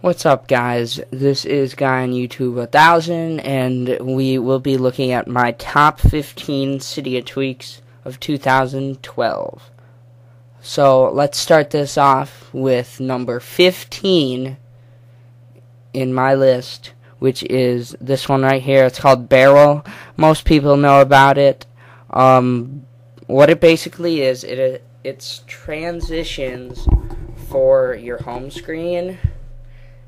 What's up, guys? This is Guy on YouTube 1000, and we will be looking at my top 15 Cydia tweaks of 2012. So let's start this off with number 15 in my list, which is this one right here. It's called Barrel. Most people know about it. What it basically is, it's transitions for your home screen.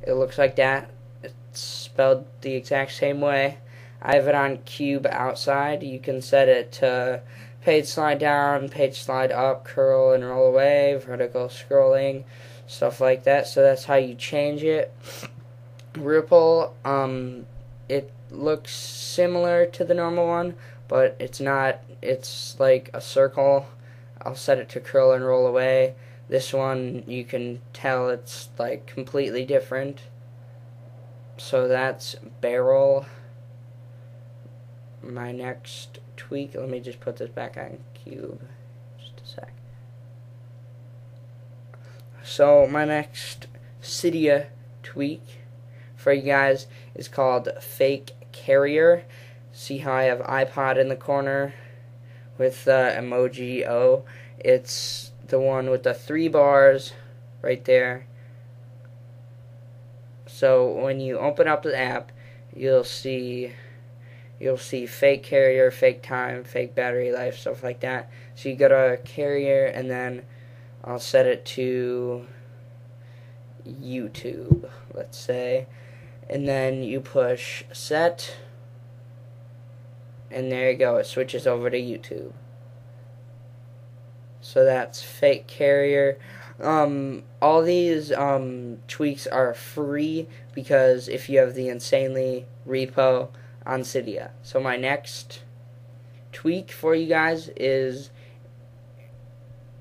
It looks like that. It's spelled the exact same way. I have it on cube outside. You can set it to page slide down, page slide up, curl and roll away, vertical scrolling, stuff like that. So that's how you change it. Ripple, it looks similar to the normal one, but it's not. It's like a circle. I'll set it to curl and roll away. This one, you can tell it's like completely different. So that's Barrel. My next tweak, let me just put this back on cube. Just a sec. So my next Cydia tweak for you guys is called FakeCarrier. See how I have iPod in the corner with the emoji O? It's the one with the 3 bars right there. So when you open up the app, you'll see fake carrier, fake time, fake battery life, stuff like that. So you go to carrier, and then I'll set it to YouTube, let's say, and then you push set, and there you go, it switches over to YouTube. So that's FakeCarrier. All these tweaks are free because if you have the Insanely repo on Cydia. So my next tweak for you guys is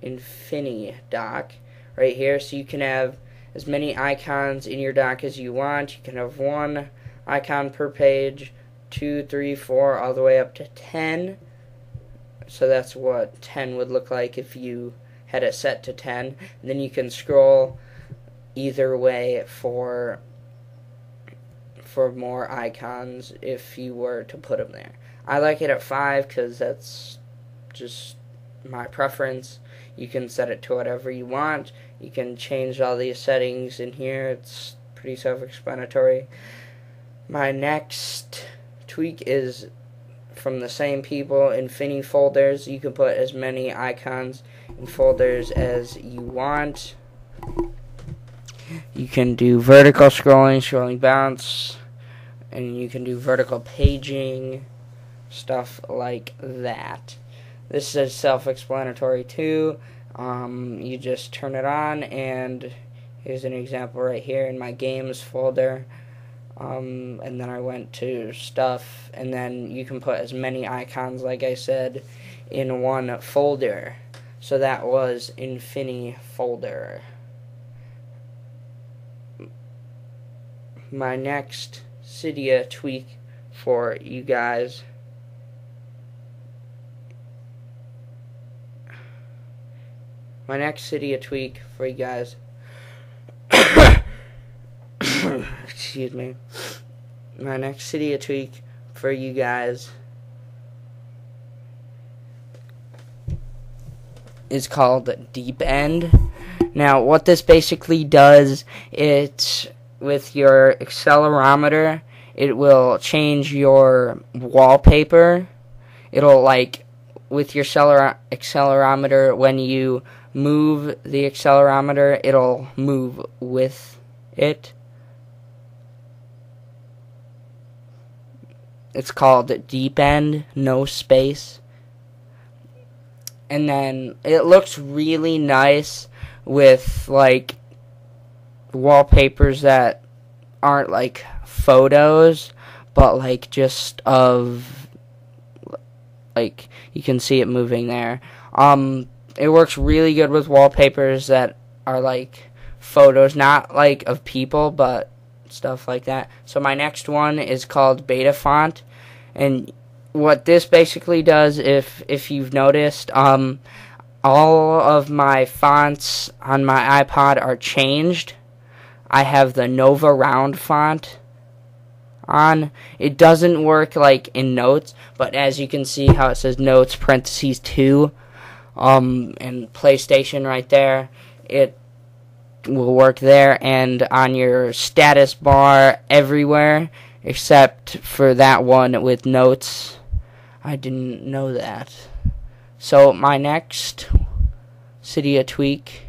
Infinidock right here. So you can have as many icons in your dock as you want. You can have 1 icon per page, 2, 3, 4, all the way up to 10. So that's what 10 would look like if you had it set to 10. And then you can scroll either way for more icons if you were to put them there. I like it at 5 because that's just my preference. You can set it to whatever you want. You can change all these settings in here. It's pretty self-explanatory. My next tweak is from the same people, Infinifolders. You can put as many icons in folders as you want. You can do vertical scrolling bounce, and you can do vertical paging, stuff like that. This is self-explanatory too. You just turn it on, and here's an example right here in my games folder. And then I went to stuff, and then you can put as many icons, like I said, in one folder. So that was Infinifolder. My next Cydia tweak for you guys excuse me. My next Cydia tweak for you guys is called DeepEnd. Now, what this basically does, it's with your accelerometer, it will change your wallpaper. It'll, like, with your accelerometer, when you move the accelerometer, it'll move with it. It's called DeepEnd, no space. And then it looks really nice with like wallpapers that aren't like photos, but like just of like you can see it moving there. It works really good with wallpapers that are like photos, not like of people, but stuff like that. So my next one is called BytaFont, and what this basically does, if you've noticed, all of my fonts on my iPod are changed. I have the Nova Round font on. It doesn't work like in Notes, but as you can see how it says Notes parentheses 2 and PlayStation right there, it will work there, and on your status bar everywhere except for that one with Notes. I didn't know that. So my next Cydia tweak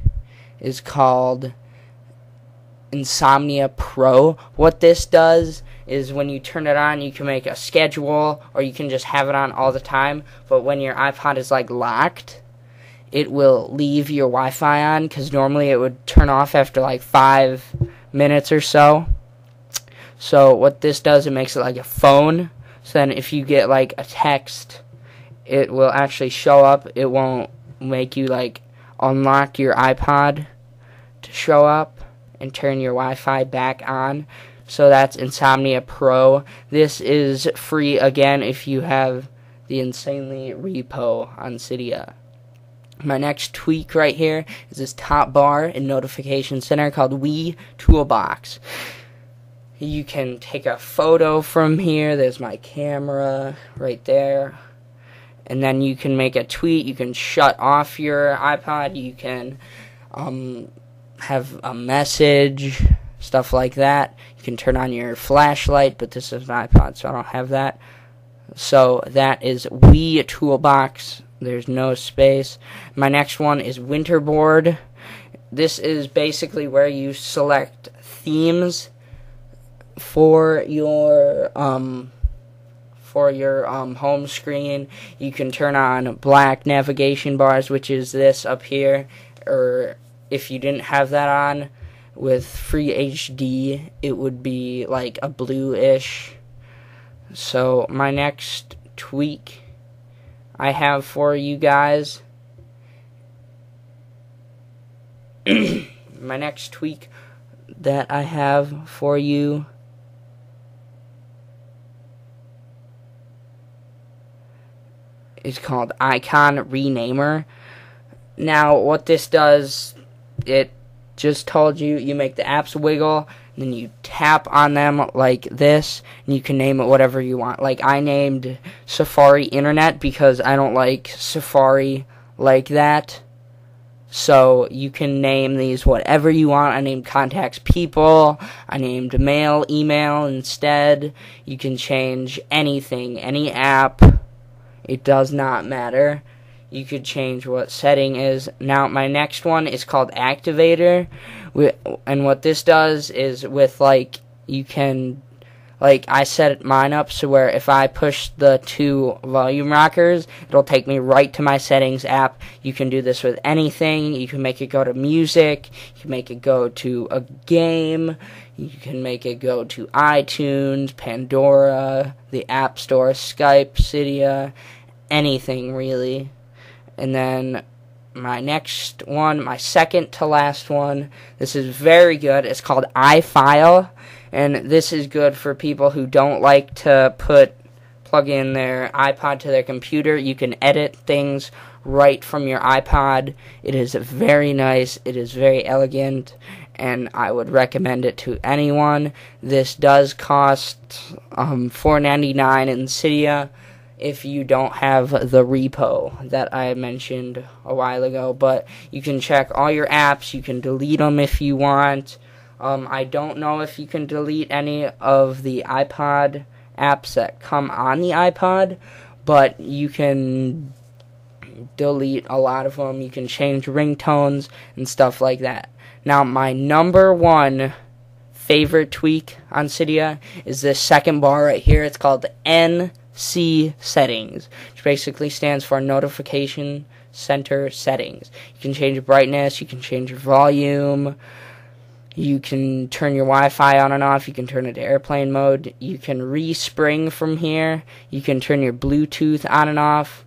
is called Insomnia Pro. What this does is when you turn it on, you can make a schedule, or you can just have it on all the time, but when your iPod is like locked, it will leave your Wi-Fi on, because normally it would turn off after like 5 minutes or so. So what this does, it makes it like a phone. So then if you get like a text, it will actually show up. It won't make you like unlock your iPod to show up and turn your Wi-Fi back on. So that's Insomnia Pro. This is free again if you have the Insanely repo on Cydia. My next tweak right here is this top bar in Notification Center called WeeToolbox. You can take a photo from here. There's my camera right there. And then you can make a tweet. You can shut off your iPod. You can have a message, stuff like that. You can turn on your flashlight, but this is an iPod, so I don't have that. So that is WeeToolbox. There's no space. My next one is WinterBoard. This is basically where you select themes for your home screen. You can turn on black navigation bars, which is this up here, or if you didn't have that on with free HD, it would be like a bluish. So my next tweak I have for you guys, my next tweak that I have for you is called Icon Renamer. Now what this does, it just told you, you make the apps wiggle, and then you tap on them like this, and you can name it whatever you want. Like I named Safari Internet because I don't like Safari like that. So you can name these whatever you want. I named Contacts People. I named Mail, Email instead. You can change anything, any app. It does not matter. You could change what setting is. Now my next one is called Activator, and what this does is with like, you can, like I set mine up so where if I push the 2 volume rockers, it'll take me right to my settings app. You can do this with anything. You can make it go to music, you can make it go to a game, you can make it go to iTunes, Pandora, the App Store, Skype, Cydia, anything really. And then my next one, my second to last one, this is very good. It's called iFile, and this is good for people who don't like to plug in their iPod to their computer. You can edit things right from your iPod. It is very nice. It is very elegant, and I would recommend it to anyone. This does cost $4.99 in Cydia if you don't have the repo that I mentioned a while ago, but you can check all your apps. You can delete them if you want. I don't know if you can delete any of the iPod apps that come on the iPod, but you can delete a lot of them. You can change ringtones and stuff like that. Now, my number one favorite tweak on Cydia is this second bar right here. It's called NC Settings, which basically stands for Notification Center Settings. You can change your brightness, you can change your volume, you can turn your Wi-Fi on and off, you can turn it to airplane mode, you can respring from here, you can turn your Bluetooth on and off,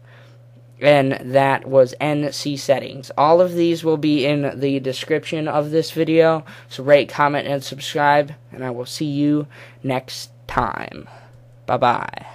and that was NC Settings. All of these will be in the description of this video, so rate, comment, and subscribe, and I will see you next time. Bye-bye.